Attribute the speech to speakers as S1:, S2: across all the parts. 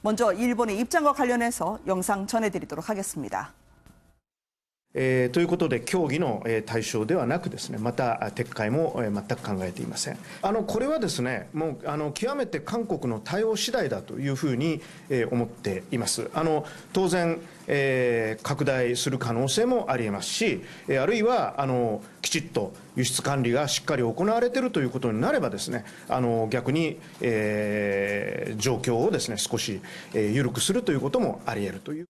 S1: 먼저 일본의 입장과 관련해서 영상 전해드리도록 하겠습니다.
S2: ということで、協議の対象ではなくですね、また撤回も全く考えていません。これはですね、もう極めて韓国の対応次第だというふうに思っています。当然、拡大する可能性もありえますし、あるいはきちっと輸出管理がしっかり行われているということになればですね、逆に、状況をですね、少し緩くするということもあり得るという。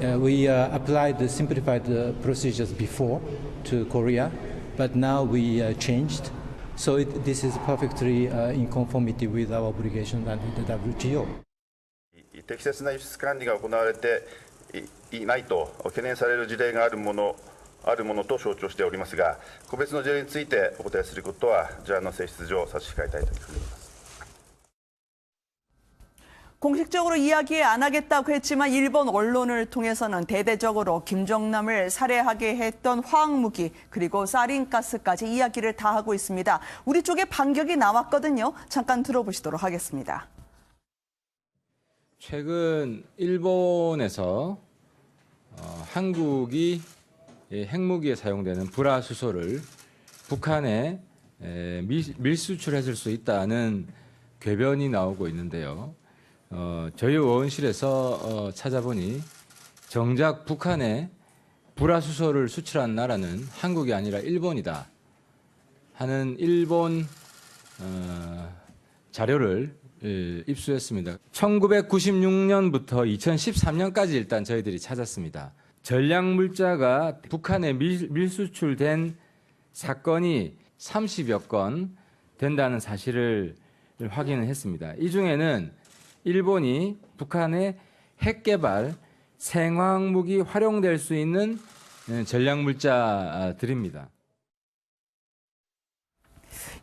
S3: We applied the simplified procedures before to Korea, but now we changed. So this is perfectly in conformity with our obligation under the WTO.
S4: 適切な輸出管理が行われていないと懸念される事例があるものと承知をしておりますが、個別の事例についてお答えすることは事案の性質上差し控えたいというふうに思います。
S1: 공식적으로 이야기 안 하겠다고 했지만 일본 언론을 통해서는 대대적으로 김정남을 살해하게 했던 화학무기 그리고 사린가스까지 이야기를 다 하고 있습니다. 우리 쪽에 반격이 나왔거든요. 잠깐 들어보시도록 하겠습니다.
S5: 최근 일본에서 한국이 핵무기에 사용되는 불화수소를 북한에 밀수출했을 수 있다는 궤변이 나오고 있는데요. 저희 의원실에서 찾아보니 정작 북한에 불화수소를 수출한 나라는 한국이 아니라 일본이다 하는 일본 자료를 입수했습니다. 1996년부터 2013년까지 일단 저희들이 찾았습니다. 전략물자가 북한에 밀수출된 사건이 30여 건 된다는 사실을 확인을 했습니다. 이 중에는 일본이 북한의 핵개발, 생화학무기 활용될 수 있는 전략물자들입니다.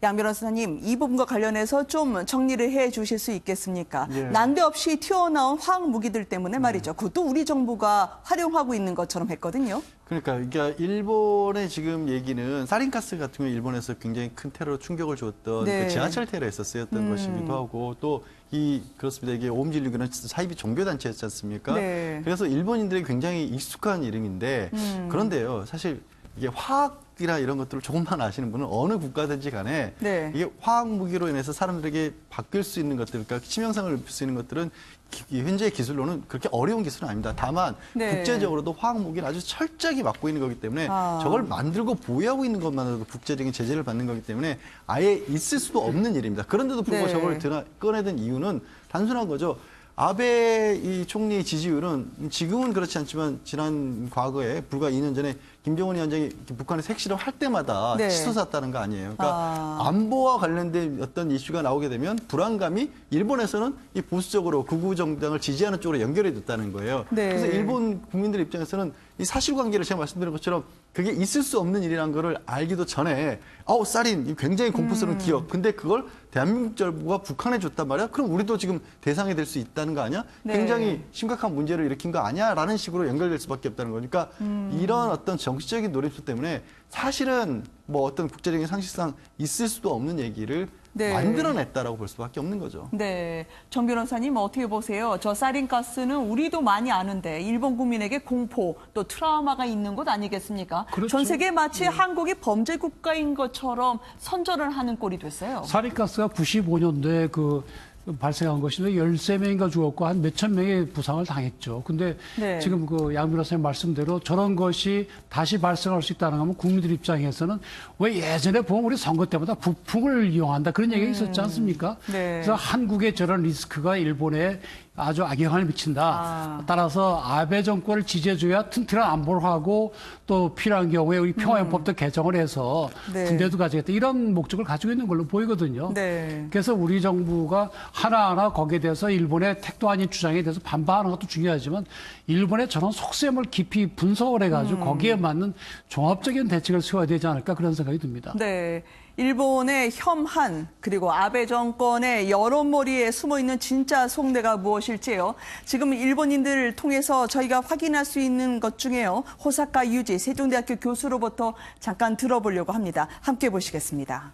S1: 양 변호사님, 이 부분과 관련해서 좀 정리를 해 주실 수 있겠습니까?
S6: 예.
S1: 난데없이 튀어나온 화학무기들 때문에 말이죠. 그것도 우리 정부가 활용하고 있는 것처럼 했거든요.
S6: 그러니까 일본의 지금 얘기는 사린가스 같은 경우 일본에서 굉장히 큰 테러 충격을 줬던
S1: 네.
S6: 그 지하철 테러에서 쓰였던 것이기도 하고 또 그렇습니다. 이게 오음진리교는 사이비 종교단체였지 않습니까?
S1: 네.
S6: 그래서 일본인들이 굉장히 익숙한 이름인데 그런데요. 사실 이게 화학이나 이런 것들을 조금만 아시는 분은 어느 국가든지 간에
S1: 네.
S6: 이게 화학 무기로 인해서 사람들에게 바뀔 수 있는 것들, 그러니까 치명상을 입힐 수 있는 것들은 현재 기술로는 그렇게 어려운 기술은 아닙니다. 다만
S1: 네.
S6: 국제적으로도 화학 무기는 아주 철저하게 막고 있는 거기 때문에 저걸 만들고 보유하고 있는 것만으로도 국제적인 제재를 받는 거기 때문에 아예 있을 수도 없는 일입니다. 그런데도 불구하고
S1: 네.
S6: 저걸 꺼내든 이유는 단순한 거죠. 아베 이 총리의 지지율은 지금은 그렇지 않지만 지난 과거에 불과 2년 전에 김정은 위원장이 북한에서 핵실험 할 때마다
S1: 네.
S6: 치솟았다는 거 아니에요. 그러니까 안보와 관련된 어떤 이슈가 나오게 되면 불안감이 일본에서는 이 보수적으로 극우 정당을 지지하는 쪽으로 연결이 됐다는 거예요.
S1: 네.
S6: 그래서 일본 국민들 입장에서는 이 사실관계를 제가 말씀드린 것처럼 그게 있을 수 없는 일이라는 거를 알기도 전에 살인 굉장히 공포스러운 기억. 근데 그걸 대한민국 정부가 북한에 줬단 말이야? 그럼 우리도 지금 대상이 될 수 있다는 거 아니야?
S1: 네.
S6: 굉장히 심각한 문제를 일으킨 거 아니야? 라는 식으로 연결될 수밖에 없다는 거니까 이런 어떤 정치적인 노림수 때문에 사실은 뭐 어떤 국제적인 상식상 있을 수도 없는 얘기를
S1: 네.
S6: 만들어냈다라고 볼 수밖에 없는 거죠.
S1: 네, 정 변호사님 어떻게 보세요? 저 사린가스는 우리도 많이 아는데 일본 국민에게 공포 또 트라우마가 있는 곳 아니겠습니까?
S7: 그렇죠.
S1: 전 세계 마치 한국이 범죄 국가인 것처럼 선전을 하는 꼴이 됐어요.
S7: 사린가스가 95년도에 발생한 것인데 13명인가 죽었고 한 몇천 명의 부상을 당했죠. 근데
S1: 네.
S7: 지금 양 변호사님 말씀대로 저런 것이 다시 발생할 수 있다는 거면 국민들 입장에서는 왜 예전에 보면 우리 선거 때마다 북풍을 이용한다 그런 얘기가 있었지 않습니까?
S1: 네.
S7: 그래서 한국의 저런 리스크가 일본에 아주 악영향을 미친다. 따라서 아베 정권을 지지해줘야 튼튼한 안보를 하고 또 필요한 경우에 우리 평화헌법도 개정을 해서
S1: 네.
S7: 군대도 가지겠다. 이런 목적을 가지고 있는 걸로 보이거든요.
S1: 네.
S7: 그래서 우리 정부가 하나하나 거기에 대해서 일본의 택도 아닌 주장에 대해서 반박하는 것도 중요하지만 일본의 저런 속셈을 깊이 분석을 해가지고 거기에 맞는 종합적인 대책을 세워야 되지 않을까 그런 생각이 듭니다.
S1: 네. 일본의 혐한 그리고 아베 정권의 여론몰이에 숨어있는 진짜 속내가 무엇일지요. 지금 일본인들을 통해서 저희가 확인할 수 있는 것 중에요. 호사카 유지 세종대학교 교수로부터 잠깐 들어보려고 합니다. 함께 보시겠습니다.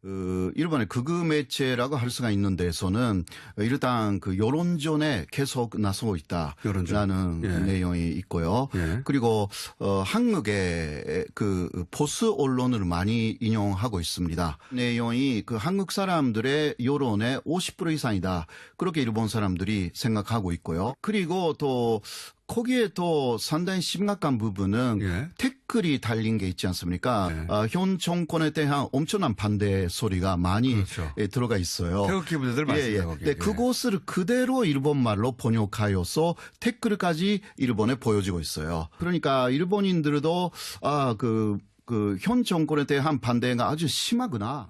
S8: 일본의 극우 매체라고 할 수가 있는 데서는 일단 그 여론전에 계속 나서고 있다라는 내용이 있고요. 그리고 한국의 그 보수 언론을 많이 인용하고 있습니다. 내용이 그 한국 사람들의 여론의 50% 이상이다. 그렇게 일본 사람들이 생각하고 있고요. 그리고 또 거기에 또 상당히 심각한 부분은 댓글이 달린 게 있지 않습니까? 현 정권에 대한 엄청난 반대 소리가 많이 들어가 있어요.
S9: 태극기 부대들 많습니다.
S8: 네, 그것을 그대로 일본말로 번역하여서 댓글까지 일본에 보여지고 있어요. 그러니까 일본인들도 현 정권에 대한 반대가 아주 심하구나.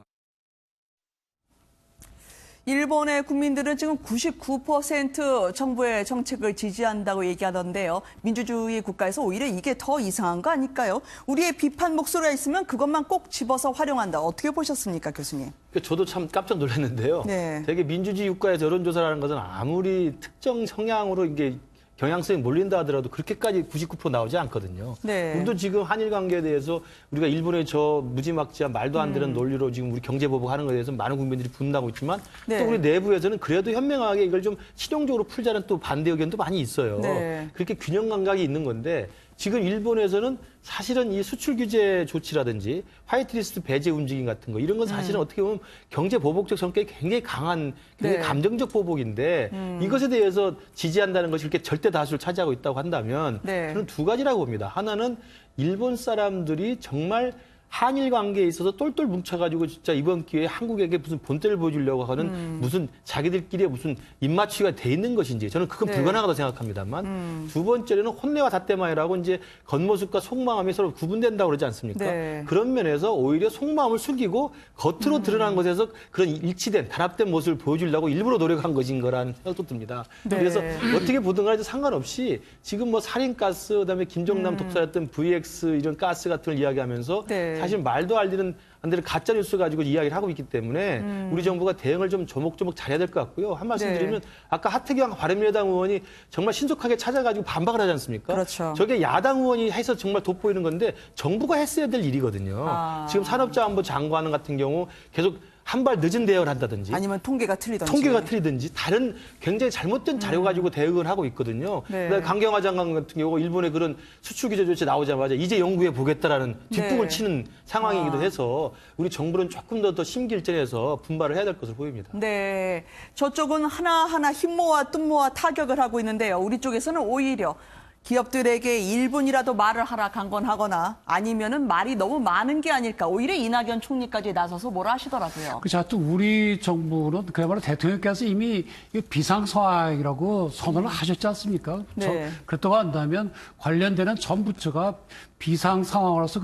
S1: 일본의 국민들은 지금 99% 정부의 정책을 지지한다고 얘기하던데요. 민주주의 국가에서 오히려 이게 더 이상한 거 아닐까요? 우리의 비판 목소리가 있으면 그것만 꼭 집어서 활용한다. 어떻게 보셨습니까, 교수님?
S10: 저도 참 깜짝 놀랐는데요.
S1: 네.
S10: 되게 민주주의 국가에서 여론조사라는 것은 아무리 특정 성향으로 이게 경향성이 몰린다 하더라도 그렇게까지 99% 나오지 않거든요.
S1: 네.
S10: 우리도 지금 한일 관계에 대해서 우리가 일본의 저 무지막지한 말도 안 되는 논리로 지금 우리 경제 보복하는 것에 대해서 많은 국민들이 분노하고 있지만
S1: 네.
S10: 또 우리 내부에서는 그래도 현명하게 이걸 좀 실용적으로 풀자는 또 반대 의견도 많이 있어요.
S1: 네.
S10: 그렇게 균형 감각이 있는 건데 지금 일본에서는 사실은 이 수출 규제 조치라든지 화이트리스트 배제 움직임 같은 거 이런 건 사실은 어떻게 보면 경제 보복적 성격이 굉장히 강한 굉장히
S1: 네.
S10: 감정적 보복인데 이것에 대해서 지지한다는 것이 이렇게 절대 다수를 차지하고 있다고 한다면
S1: 네.
S10: 저는 두 가지라고 봅니다. 하나는 일본 사람들이 정말 한일 관계에 있어서 똘똘 뭉쳐가지고 진짜 이번 기회에 한국에게 무슨 본때를 보여주려고 하는 무슨 자기들끼리 무슨 입맞추기가 돼 있는 것인지 저는 그건
S1: 네.
S10: 불가능하다고 생각합니다만 두 번째로는 혼내와 닷대마이라고 이제 겉모습과 속마음이 서로 구분된다고 그러지 않습니까?
S1: 네.
S10: 그런 면에서 오히려 속마음을 숨기고 겉으로 드러난 것에서 그런 일치된 단합된 모습을 보여주려고 일부러 노력한 것인 거라는 생각도 듭니다.
S1: 네.
S10: 그래서 어떻게 보든 간에 상관없이 지금 뭐 살인가스 그다음에 김정남 독살했던 VX 이런 가스 같은 걸 이야기하면서
S1: 네.
S10: 사실 말도 안 되는 가짜 뉴스 가지고 이야기를 하고 있기 때문에 우리 정부가 대응을 좀 조목조목 잘해야 될 것 같고요. 한 말씀
S1: 네.
S10: 드리면 아까 하태경 바른미래당 의원이 정말 신속하게 찾아가지고 반박을 하지 않습니까?
S1: 그렇죠.
S10: 저게 야당 의원이 해서 정말 돋보이는 건데 정부가 했어야 될 일이거든요. 지금 산업자원부 장관 같은 경우 계속 한 발 늦은 대응을 한다든지
S1: 아니면 통계가 틀리든지.
S10: 통계가 틀리든지 다른 굉장히 잘못된 자료 가지고 대응을 하고 있거든요.
S1: 네.
S10: 그다음에 강경화 장관 같은 경우 일본의 그런 수출 규제 조치 나오자마자 이제 연구해 보겠다라는 뒷북을
S1: 네.
S10: 치는 상황이기도 해서 우리 정부는 조금 더 심기일전해서 분발을 해야 될 것으로 보입니다.
S1: 네, 저쪽은 하나하나 힘모아 뜸모아 타격을 하고 있는데요. 우리 쪽에서는 오히려 기업들에게 1분이라도 말을 하라 강권하거나 아니면은 말이 너무 많은 게 아닐까. 오히려 이낙연 총리까지 나서서 뭐라 하시더라고요.
S7: 그렇죠. 또 우리 정부는 그야말로 대통령께서 이미 비상 상황이라고 선언을 하셨지 않습니까?
S1: 네.
S7: 그렇다고 한다면 관련되는 전 부처가 비상 상황으로서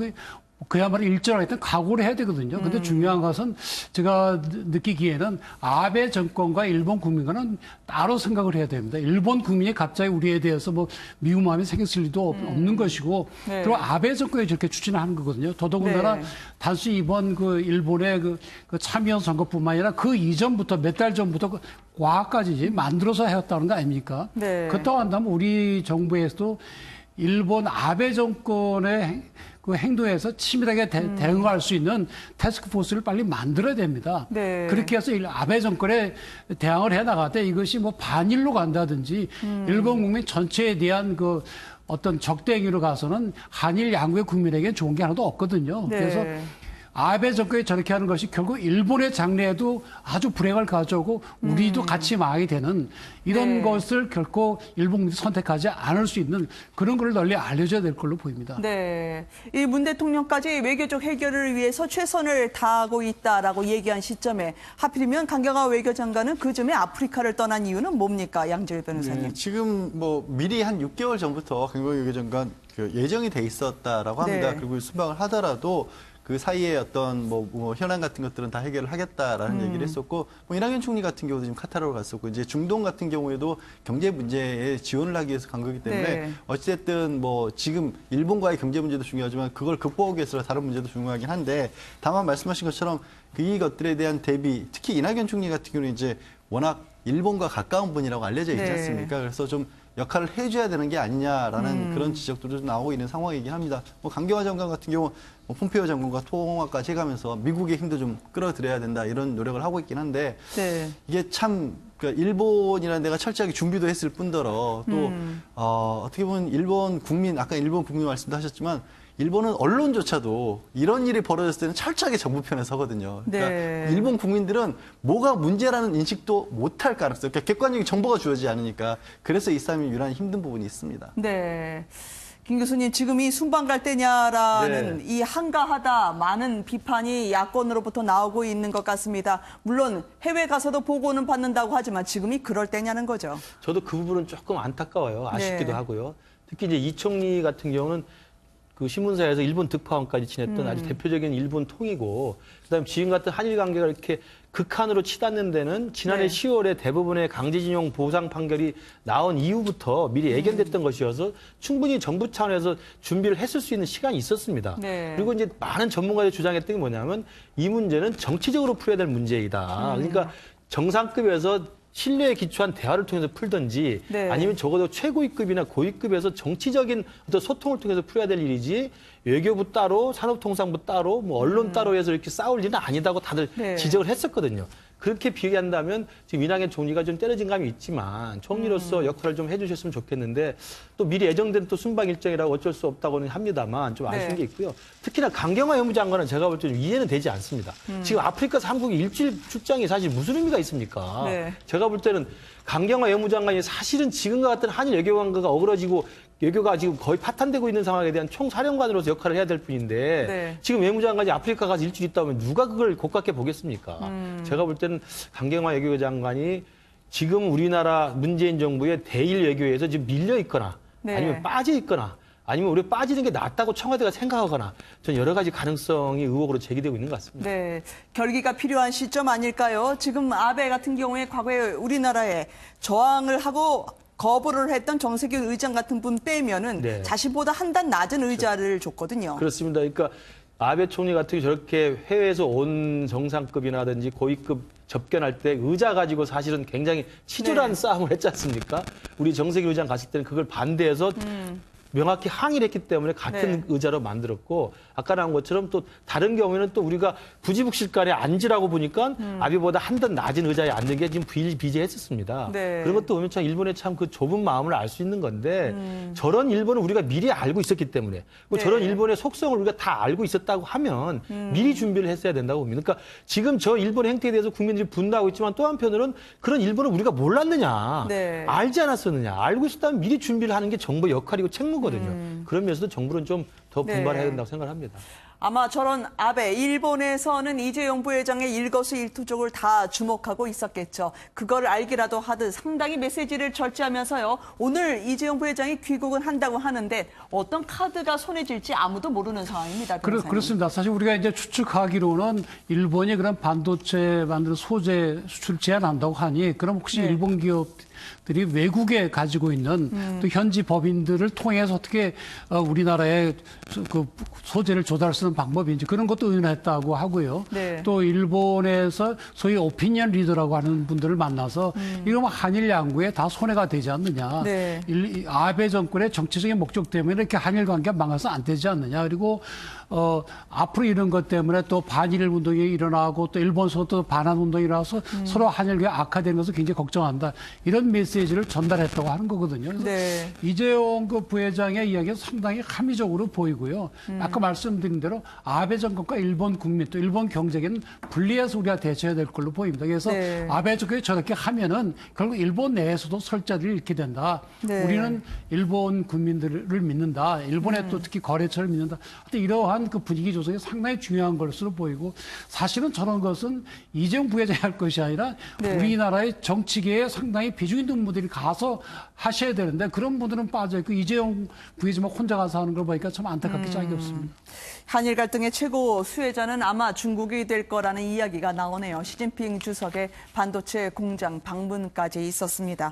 S7: 그야말로 일정하게 일단 각오를 해야 되거든요. 근데 중요한 것은 제가 느끼기에는 아베 정권과 일본 국민과는 따로 생각을 해야 됩니다. 일본 국민이 갑자기 우리에 대해서 뭐 미운 마음이 생겼을 리도 없는 것이고,
S1: 네.
S7: 그리고 아베 정권이 저렇게 추진하는 거거든요. 더더군다나
S1: 네.
S7: 단순히 이번 일본의 그 참의원 선거뿐만 아니라 그 이전부터 몇 달 전부터 과학까지 만들어서 해왔다는 거 아닙니까?
S1: 네.
S7: 그렇다고 한다면 우리 정부에서도 일본 아베 정권의 그 행동에서 치밀하게 대응할 수 있는 태스크포스를 빨리 만들어야 됩니다.
S1: 네.
S7: 그렇게 해서 아베 정권에 대항을 해나갈 때 이것이 뭐 반일로 간다든지 일본 국민 전체에 대한 그 어떤 적대행위로 가서는 한일 양국의 국민에게 좋은 게 하나도 없거든요.
S1: 네.
S7: 그래서 아베 정권이 저렇게 하는 것이 결국 일본의 장래에도 아주 불행을 가져오고 우리도 같이 망하게 되는 이런
S1: 네.
S7: 것을 결코 일본 국민이 선택하지 않을 수 있는 그런 걸 널리 알려줘야 될 걸로 보입니다.
S1: 네, 이 문 대통령까지 외교적 해결을 위해서 최선을 다하고 있다라고 얘기한 시점에 하필이면 강경화 외교장관은 그 점에 아프리카를 떠난 이유는 뭡니까, 양지열 변호사님?
S6: 네, 지금 뭐 미리 한 6개월 전부터 강경화 외교장관 예정이 돼 있었다라고 합니다.
S1: 네.
S6: 그리고 수방을 하더라도 그 사이에 어떤 뭐 현안 같은 것들은 다 해결을 하겠다라는 얘기를 했었고, 뭐 이낙연 총리 같은 경우도 지금 카타르로 갔었고, 이제 중동 같은 경우에도 경제 문제에 지원을 하기 위해서 간 거기 때문에
S1: 네.
S6: 어찌됐든 뭐 지금 일본과의 경제 문제도 중요하지만 그걸 극복하기 위해서 다른 문제도 중요하긴 한데, 다만 말씀하신 것처럼 이것들에 대한 대비, 특히 이낙연 총리 같은 경우는 이제 워낙 일본과 가까운 분이라고 알려져 있지
S1: 네.
S6: 않습니까? 그래서 좀 역할을 해줘야 되는 게 아니냐라는 그런 지적들도 좀 나오고 있는 상황이긴 합니다. 뭐 강경화 장관 같은 경우 폼페이오 장관과 통화까지 해가면서 미국의 힘도 좀 끌어들여야 된다 이런 노력을 하고 있긴 한데
S1: 네.
S6: 이게 참 그러니까 일본이라는 데가 철저하게 준비도 했을 뿐더러 또 어떻게 보면 일본 국민 아까 일본 국민 말씀도 하셨지만 일본은 언론조차도 이런 일이 벌어졌을 때는 철저하게 정부 편에 서거든요. 그러니까
S1: 네.
S6: 일본 국민들은 뭐가 문제라는 인식도 못할 가능성, 그러니까 객관적인 정보가 주어지지 않으니까 그래서 이 싸움이 유난히 힘든 부분이 있습니다.
S1: 네. 김 교수님, 지금 이 순방 갈 때냐라는 이 한가하다 많은 비판이 야권으로부터 나오고 있는 것 같습니다. 물론 해외 가서도 보고는 받는다고 하지만 지금이 그럴 때냐는 거죠.
S10: 저도 그 부분은 조금 안타까워요. 아쉽기도
S1: 네.
S10: 하고요. 특히 이제 이 총리 같은 경우는 그 신문사에서 일본 특파원까지 지냈던 아주 대표적인 일본 통이고, 그다음에 지금 같은 한일 관계가 이렇게 극한으로 치닫는 데는 지난해
S1: 네.
S10: 10월에 대부분의 강제징용 보상 판결이 나온 이후부터 미리 예견됐던 것이어서 충분히 정부 차원에서 준비를 했을 수 있는 시간이 있었습니다.
S1: 네.
S10: 그리고 이제 많은 전문가들이 주장했던 게 뭐냐면 이 문제는 정치적으로 풀어야 될 문제이다. 그러니까 정상급에서 신뢰에 기초한 대화를 통해서 풀든지
S1: 네.
S10: 아니면 적어도 최고위급이나 고위급에서 정치적인 어떤 소통을 통해서 풀어야 될 일이지 외교부 따로 산업통상부 따로 뭐 언론 따로 해서 이렇게 싸울 일은 아니다고 다들
S1: 네.
S10: 지적을 했었거든요. 그렇게 비교한다면 지금 이낙연 총리가 좀 때려진 감이 있지만 총리로서 역할을 좀 해주셨으면 좋겠는데 또 미리 예정된 또 순방 일정이라고 어쩔 수 없다고는 합니다만 좀 아쉬운
S1: 네.
S10: 게 있고요. 특히나 강경화 외무장관은 제가 볼 때는 이해는 되지 않습니다. 지금 아프리카에서 한국이 일주일 출장이 사실 무슨 의미가 있습니까?
S1: 네.
S10: 제가 볼 때는 강경화 외무장관이 사실은 지금과 같은 한일 외교 관계가 어그러지고 외교가 지금 거의 파탄되고 있는 상황에 대한 총사령관으로서 역할을 해야 될 뿐인데
S1: 네.
S10: 지금 외무장관이 아프리카 가서 일주일 있다 오면 누가 그걸 고깝게 보겠습니까? 제가 볼 때는 강경화 외교장관이 지금 우리나라 문재인 정부의 대일 외교에서 지금 밀려 있거나
S1: 네.
S10: 아니면 빠져 있거나 아니면 우리 빠지는 게 낫다고 청와대가 생각하거나 전 여러 가지 가능성이 의혹으로 제기되고 있는 것 같습니다.
S1: 네, 결기가 필요한 시점 아닐까요? 지금 아베 같은 경우에 과거에 우리나라에 저항을 하고 거부를 했던 정세균 의장 같은 분 빼면은
S10: 네.
S1: 자신보다 한 단 낮은 의자를 줬거든요.
S10: 그렇습니다. 그러니까 아베 총리 같은 경우 저렇게 해외에서 온 정상급이라든지 고위급 접견할 때 의자 가지고 사실은 굉장히 치졸한
S1: 네.
S10: 싸움을 했지 않습니까? 우리 정세균 의장 갔을 때는 그걸 반대해서 명확히 항의를 했기 때문에 같은
S1: 네.
S10: 의자로 만들었고 아까 나온 것처럼 또 다른 경우에는 또 우리가 부지북실간에 앉으라고 보니까 아베보다 한 단 낮은 의자에 앉는 게 지금 비일비재했었습니다.
S1: 네.
S10: 그런 것도 보면 참 일본의 참 그 좁은 마음을 알 수 있는 건데 저런 일본은 우리가 미리 알고 있었기 때문에
S1: 네.
S10: 저런 일본의 속성을 우리가 다 알고 있었다고 하면 미리 준비를 했어야 된다고 봅니다. 그러니까 지금 저 일본의 행태에 대해서 국민들이 분노하고 있지만 또 한편으로는 그런 일본을 우리가 몰랐느냐,
S1: 네.
S10: 알지 않았었느냐, 알고 있었다면 미리 준비를 하는 게 정부의 역할이고 책무거든요. 그런 면에서도 정부는 좀 더 분발해야
S1: 네.
S10: 된다고 생각합니다.
S1: 아마 저런 아베, 일본에서는 이재용 부회장의 일거수일투족을 다 주목하고 있었겠죠. 그걸 알기라도 하듯 상당히 메시지를 절제하면서요. 오늘 이재용 부회장이 귀국은 한다고 하는데 어떤 카드가 손에 쥘지 아무도 모르는 상황입니다. 변호사님.
S7: 그렇습니다. 사실 우리가 이제 추측하기로는 일본이 그런 반도체 만드는 소재 수출 제한한다고 하니 그럼 혹시
S1: 네.
S7: 일본 기업들이 외국에 가지고 있는 또 현지 법인들을 통해서 어떻게 우리나라에 그 소재를 조달할 수 있는 방법인지 그런 것도 의논했다고 하고요.
S1: 네.
S7: 또 일본에서 소위 오피니언 리더라고 하는 분들을 만나서 이러면 한일 양국에 다 손해가 되지 않느냐.
S1: 네.
S7: 아베 정권의 정치적인 목적 때문에 이렇게 한일 관계가 망해서 안 되지 않느냐. 그리고 앞으로 이런 것 때문에 또 반일 운동이 일어나고 또 일본에서 또 반한 운동이 일어나서 서로 한일관계 악화되는 것을 굉장히 걱정한다. 이런 메시지를 전달했다고 하는 거거든요. 그래서
S1: 네.
S7: 이재용 그 부회장의 이야기가 상당히 합리적으로 보이고요. 아까 말씀드린 대로 아베 정권과 일본 국민 또 일본 경제계는 분리해서 우리가 대처해야 될 걸로 보입니다. 그래서
S1: 네.
S7: 아베 정권이 저렇게 하면은 결국 일본 내에서도 설자를 잃게 된다.
S1: 네.
S7: 우리는 일본 국민들을 믿는다. 일본의 또 특히 거래처를 믿는다. 하여튼 이러한 그 분위기 조성이 상당히 중요한 것으로 보이고 사실은 저런 것은 이재용 부회장이 할 것이 아니라
S1: 네.
S7: 우리나라의 정치계에 상당히 비중 있는 분들이 가서 하셔야 되는데 그런 분들은 빠져있고 이재용 부회장만 혼자 가서 하는 걸 보니까 참 안타깝게 짝이 없습니다.
S1: 한일 갈등의 최고 수혜자는 아마 중국이 될 거라는 이야기가 나오네요. 시진핑 주석의 반도체 공장 방문까지 있었습니다.